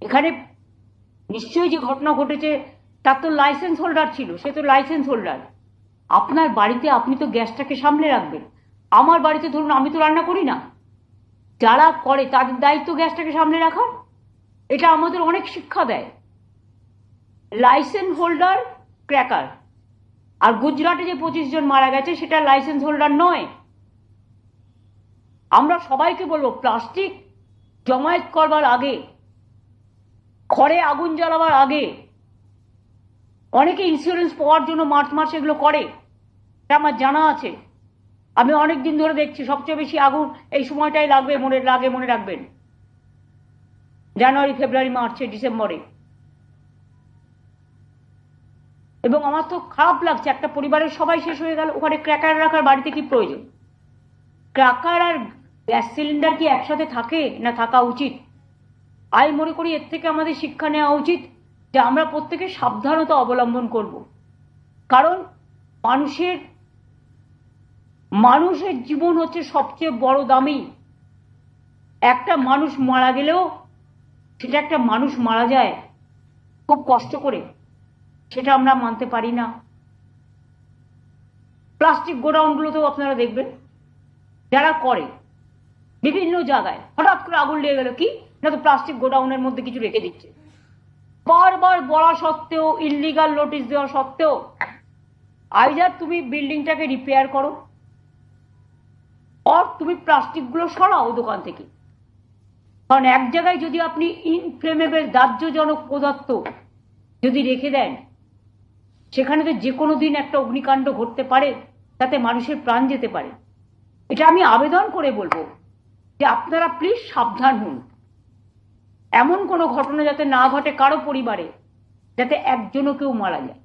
এখানে নিশ্চয়ই যে ঘটনা ঘটেছে তার তো লাইসেন্স হোল্ডার ছিল, সে তো লাইসেন্স হোল্ডার। আপনার বাড়িতে আপনি তো গ্যাসটাকে সামলে রাখবেন। আমার বাড়িতে ধরুন আমি তো রান্না করি না, যারা করে তাদের দায়িত্ব গ্যাসটাকে সামলে রাখার। এটা আমাদের অনেক শিক্ষা দেয়। লাইসেন্স হোল্ডার ক্র্যাকার, আর গুজরাটে যে 25 জন মারা গেছে সেটা লাইসেন্স হোল্ডার নয়। আমরা সবাইকে বলবো, প্লাস্টিক জমায়েত করবার আগে, ঘরে আগুন জ্বালাবার আগে, অনেকে ইন্স্যুরেন্স পাওয়ার জন্য মার্চ মাস এগুলো করে, এটা আমার জানা আছে। আমি অনেক দিন ধরে দেখছি সবচেয়ে বেশি আগুন এই সময়টাই লাগবে, মনে রাখবেন, জানুয়ারি, ফেব্রুয়ারি, মার্চে, ডিসেম্বরে। এবং আমার তো খারাপ লাগছে, একটা পরিবারের সবাই শেষ হয়ে গেল, ওখানে ক্র্যাকার রাখার বাড়িতে কি প্রয়োজন? ক্র্যাকার আর গ্যাস সিলিন্ডার কি একসাথে থাকে না থাকা উচিত? আমি মনে করি এর থেকে আমাদের শিক্ষা নেওয়া উচিত যে আমরা প্রত্যেকে সাবধানতা অবলম্বন করব। কারণ মানুষের জীবন হচ্ছে সবচেয়ে বড় দামি। একটা মানুষ মারা গেলেও সেটা একটা মানুষ মারা যায় খুব কষ্ট করে, সেটা আমরা মানতে পারি না। প্লাস্টিক গোডাউনগুলোতেও আপনারা দেখবেন যারা করে বিভিন্ন জায়গায় হঠাৎ করে আগুন লেগে গেল, কি না তো প্লাস্টিক গোডাউনের মধ্যে কিছু রেখে দিচ্ছে। বারবার বলা সত্ত্বেও, ইললিগাল নোটিশ দেওয়া সত্ত্বেও, আইদার তুমি বিল্ডিংটাকে রিপেয়ার করো, আর তুমি প্লাস্টিকগুলো সরাও দোকান থেকে। কারণ এক জায়গায় যদি আপনি ইনফ্লেমেবল, দাহ্যজনক পদার্থ যদি রেখে দেন, সেখানে তো যে কোনো দিন একটা অগ্নিকাণ্ড ঘটতে পারে, তাতে মানুষের প্রাণ যেতে পারে। এটা আমি আবেদন করে বলবো যে আপনারা প্লিজ সাবধান হন, এমন কোনো ঘটনা যাতে না ঘটে কারো পরিবারে, যাতে একজনও কেউ মারা যায়।